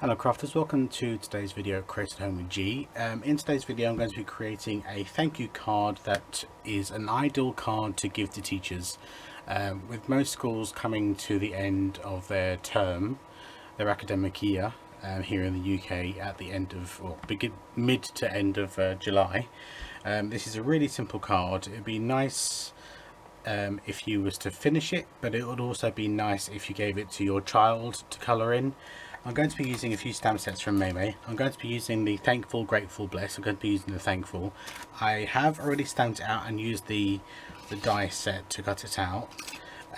Hello crafters, welcome to today's video Create at Home with G. In today's video I'm going to be creating a thank you card that is an ideal card to give to teachers. With most schools coming to the end of their term, their academic year, here in the UK at the end of, or mid to end of July, this is a really simple card. It would be nice if you was to finish it, but it would also be nice if you gave it to your child to colour in. I'm going to be using a few stamp sets from Maymay. I'm going to be using the Thankful, Grateful, Bless. I'm going to be using the Thankful. I have already stamped it out and used the die set to cut it out.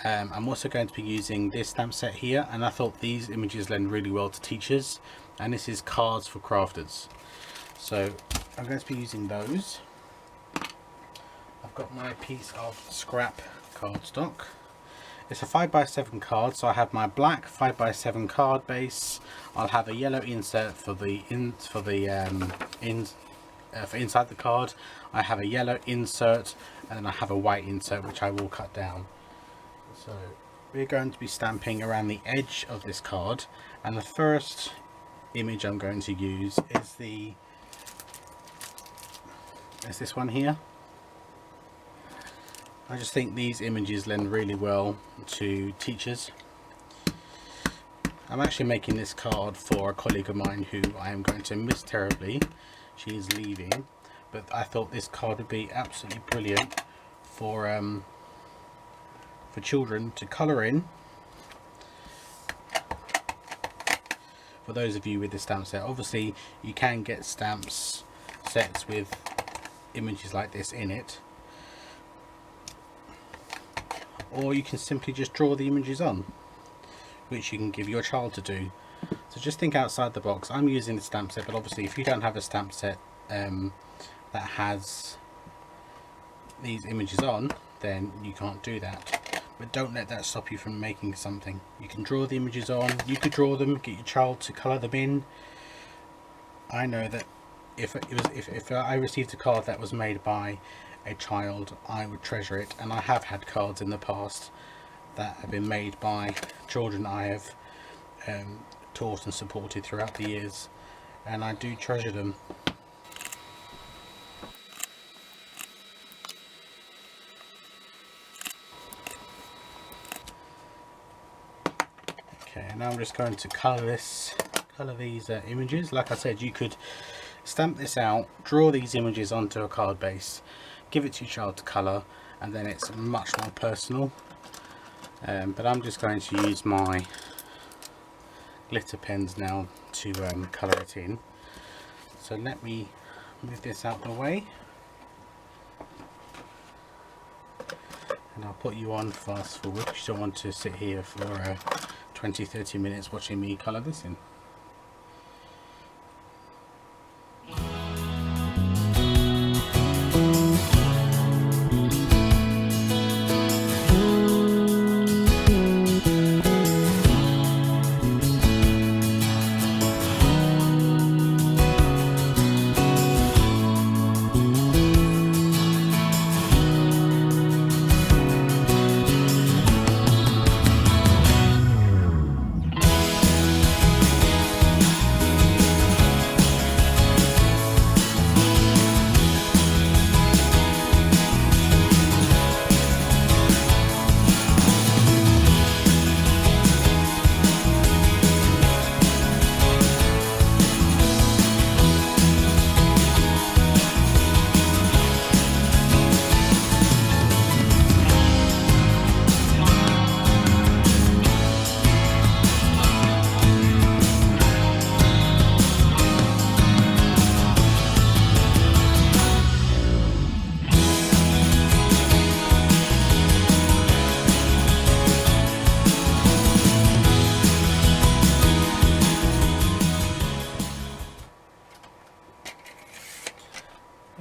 I'm also going to be using this stamp set here, and I thought these images lend really well to teachers, and this is Cards for Crafters. So I'm going to be using those. I've got my piece of scrap cardstock. It's a 5x7 card, so I have my black 5x7 card base. I'll have a yellow insert for inside the card. I have a yellow insert, and then I have a white insert which I will cut down. So we're going to be stamping around the edge of this card, and the first image I'm going to use is this one here. I just think these images lend really well to teachers. I'm actually making this card for a colleague of mine who I am going to miss terribly. She is leaving, but I thought this card would be absolutely brilliant for children to colour in. For those of you with the stamp set, obviously you can get stamps sets with images like this in it, or you can simply just draw the images on, which you can give your child to do. So just think outside the box. I'm using the stamp set, but obviously if you don't have a stamp set that has these images on, then you can't do that. But don't let that stop you from making something. You can draw the images on, you could draw them, get your child to colour them in. I know that if I received a card that was made by a child, I would treasure it, and I have had cards in the past that have been made by children I have taught and supported throughout the years, and I do treasure them. Okay, now I'm just going to colour these images. Like I said, you could stamp this out, draw these images onto a card base, give it to your child to colour, and then it's much more personal. But I'm just going to use my glitter pens now to colour it in. So let me move this out of the way, and I'll put you on fast forward. You don't want to sit here for 20-30 minutes watching me colour this in.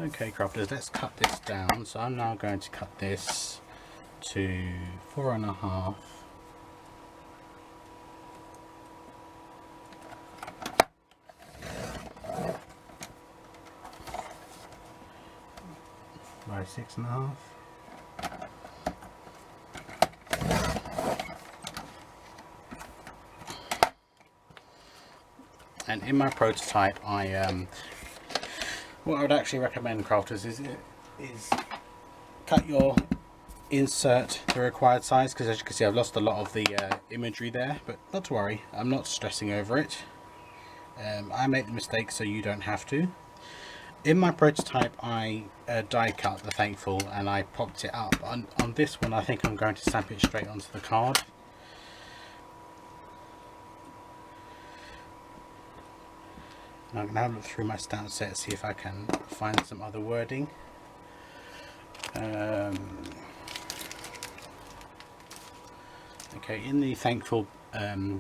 Okay crafters, let's cut this down. So I'm now going to cut this to 4.5 by 6.5. And in my prototype, what I would actually recommend, crafters, is cut your insert the required size, because as you can see I've lost a lot of the imagery there, but not to worry, I'm not stressing over it. I make the mistake so you don't have to. In my prototype I die cut the thankful and I popped it up. On this one I think I'm going to stamp it straight onto the card. And I'm going to have a look through my stamp set, see if I can find some other wording. Okay, in the thankful,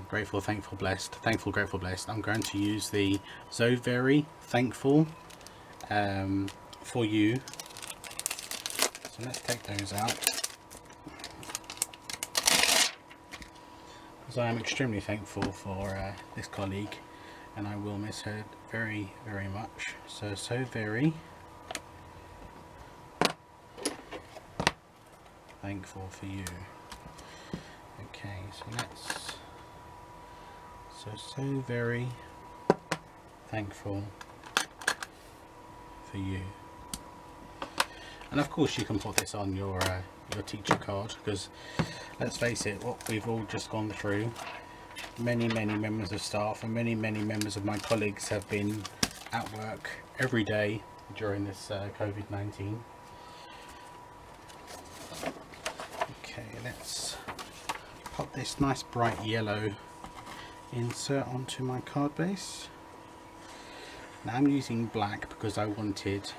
grateful, thankful, blessed, thankful, grateful, blessed, I'm going to use the so very thankful for you. So let's take those out, because I am extremely thankful for this colleague and I will miss her very, very much. So very thankful for you. Okay, so let's, so very thankful for you. And of course you can put this on your teacher card, because let's face it, what we've all just gone through, many members of staff and many members of my colleagues have been at work every day during this COVID-19. Okay, let's pop this nice bright yellow insert onto my card base. Now I'm using black because I wanted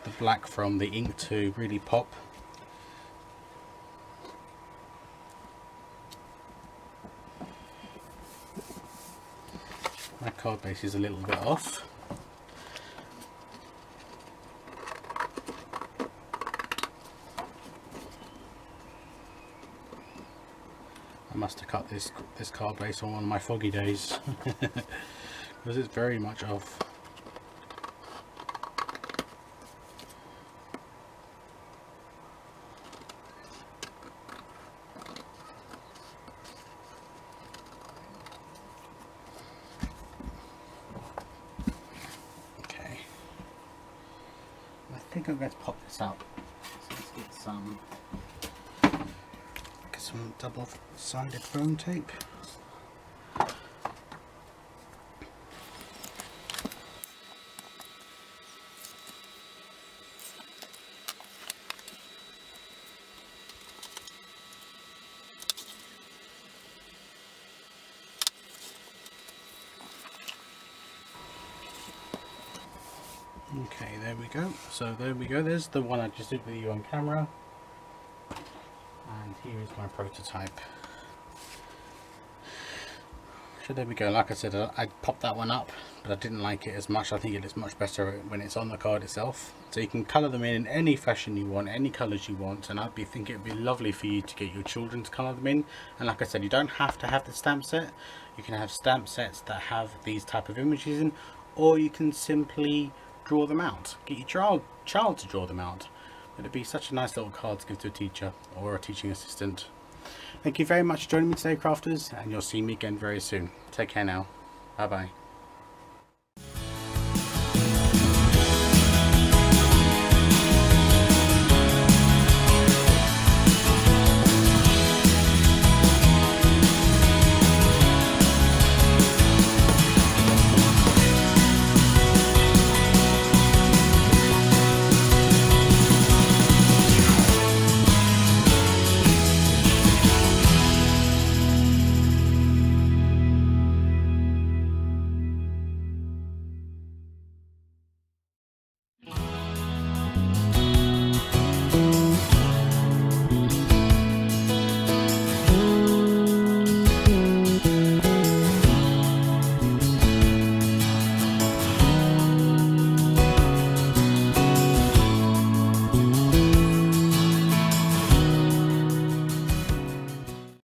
the black from the ink to really pop. My card base is a little bit off. I must have cut this card base on one of my foggy days because it's very much off. Okay, I think I'm going to pop this out. So let's get some double-sided foam tape. Okay, there we go. So there we go. There's the one I just did with you on camera. And here is my prototype. So there we go. Like I said, I popped that one up, but I didn't like it as much. I think it is much better when it's on the card itself. So you can colour them in any fashion you want, any colours you want, and I'd be thinking it'd be lovely for you to get your children to colour them in. And like I said, you don't have to have the stamp set. You can have stamp sets that have these type of images in, or you can simply draw them out. Get your child to draw them out. It'd be such a nice little card to give to a teacher or a teaching assistant. Thank you very much for joining me today, crafters, and you'll see me again very soon. Take care now. Bye bye.